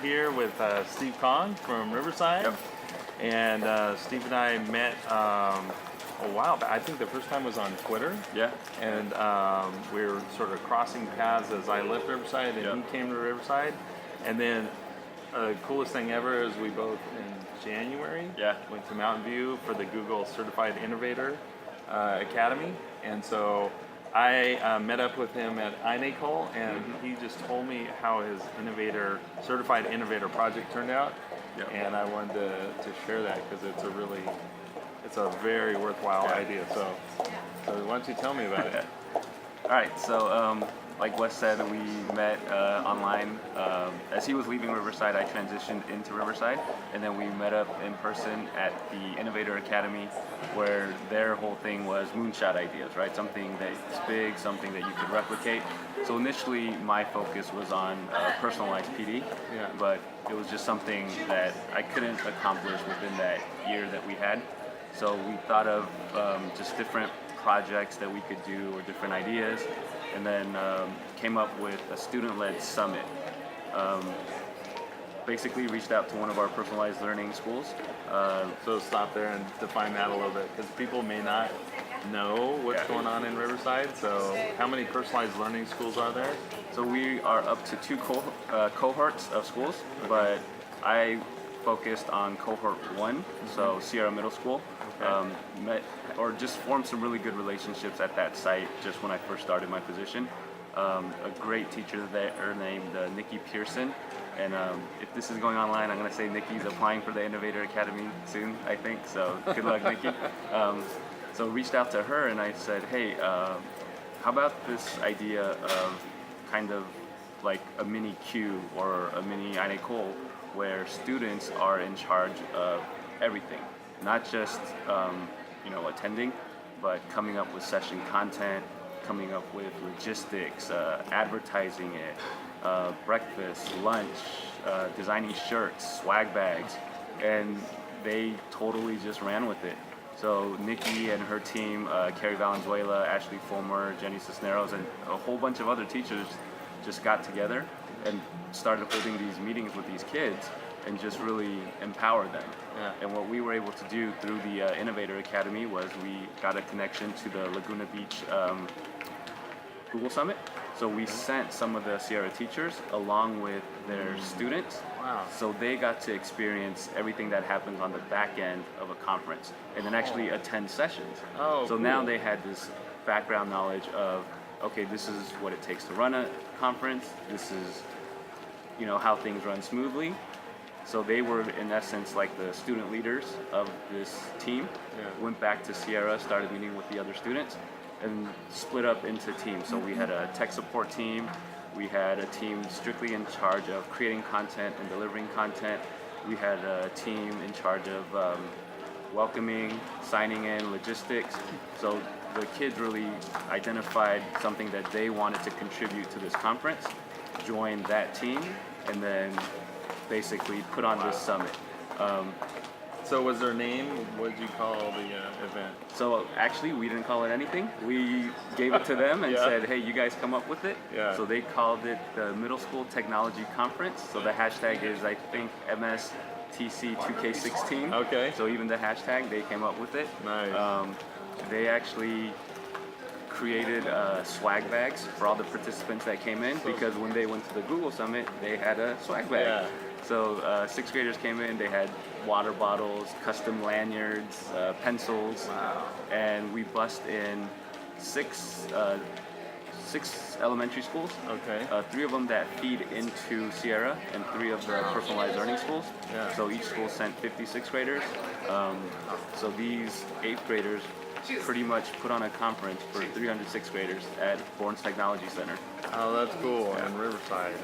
here with Steve Kong from Riverside. Yep. And Steve and I met a while back. I think the first time was on Twitter. Yeah. And we were sort of crossing paths as I left Riverside and Yep. he came to Riverside. And then the coolest thing ever is we both in January went to Mountain View for the Google Certified Innovator Academy. And so I met up with him at iNACOL, and he just told me how his certified innovator project turned out. Yep. And I wanted to share that because it's a very worthwhile idea. So why don't you tell me about it? All right. So like Wes said, we met online. As he was leaving Riverside, I transitioned into Riverside, and then we met up in person at the Innovator Academy, where their whole thing was moonshot ideas, right? Something that's big, something that you could replicate. So initially, my focus was on personalized PD, but it was just something that I couldn't accomplish within that year that we had. So we thought of just different projects that we could do or different ideas, and then came up with a student-led summit. Basically reached out to one of our personalized learning schools. So stop there and define that a little bit, because people may not know what's going on in Riverside. So how many personalized learning schools are there? So we are up to two cohorts of schools, but I focused on cohort 1, so Sierra Middle School. Met or just formed some really good relationships at that site just when I first started my position. A great teacher there named Nikki Pearson, and if this is going online, I'm going to say Nikki's applying for the Innovator Academy soon, I think, so good luck, Nikki. So reached out to her and I said, hey, how about this idea of kind of like a mini Q or a mini iNACOL where students are in charge of everything, not just attending, but coming up with session content, coming up with logistics, advertising it, breakfast, lunch, designing shirts, swag bags, and they totally just ran with it. So Nikki and her team, Carrie Valenzuela, Ashley Fulmer, Jenny Cisneros, and a whole bunch of other teachers just got together and started holding these meetings with these kids and just really empower them. And what we were able to do through the Innovator Academy was we got a connection to the Laguna Beach Google Summit. So we sent some of the Sierra teachers along with their students. Wow. So they got to experience everything that happens on the back end of a conference and then actually attend sessions. So cool. Now they had this background knowledge of, okay, this is what it takes to run a conference. This is, how things run smoothly. So they were, in essence, like the student leaders of this team. Went back to Sierra, started meeting with the other students, and split up into teams. So we had a tech support team. We had a team strictly in charge of creating content and delivering content. We had a team in charge of welcoming, signing in, logistics. So the kids really identified something that they wanted to contribute to this conference, joined that team, and then basically put on this summit. So was their name, what did you call the event? So actually we didn't call it anything. We gave it to them and said, hey, you guys come up with it. So they called it the Middle School Technology Conference. So the hashtag is, I think, MSTC2K16. Okay. So even the hashtag, they came up with it. Nice. They actually created swag bags for all the participants that came in, because when they went to the Google Summit, they had a swag bag. So 6th graders came in, they had water bottles, custom lanyards, pencils, and we bussed in six elementary schools. Okay. 3 of them that feed into Sierra, and 3 of the personalized learning schools. So each school sent 56 graders. So these 8th graders pretty much put on a conference for 306 graders at Bourne's Technology Center. Oh, that's cool. And Riverside.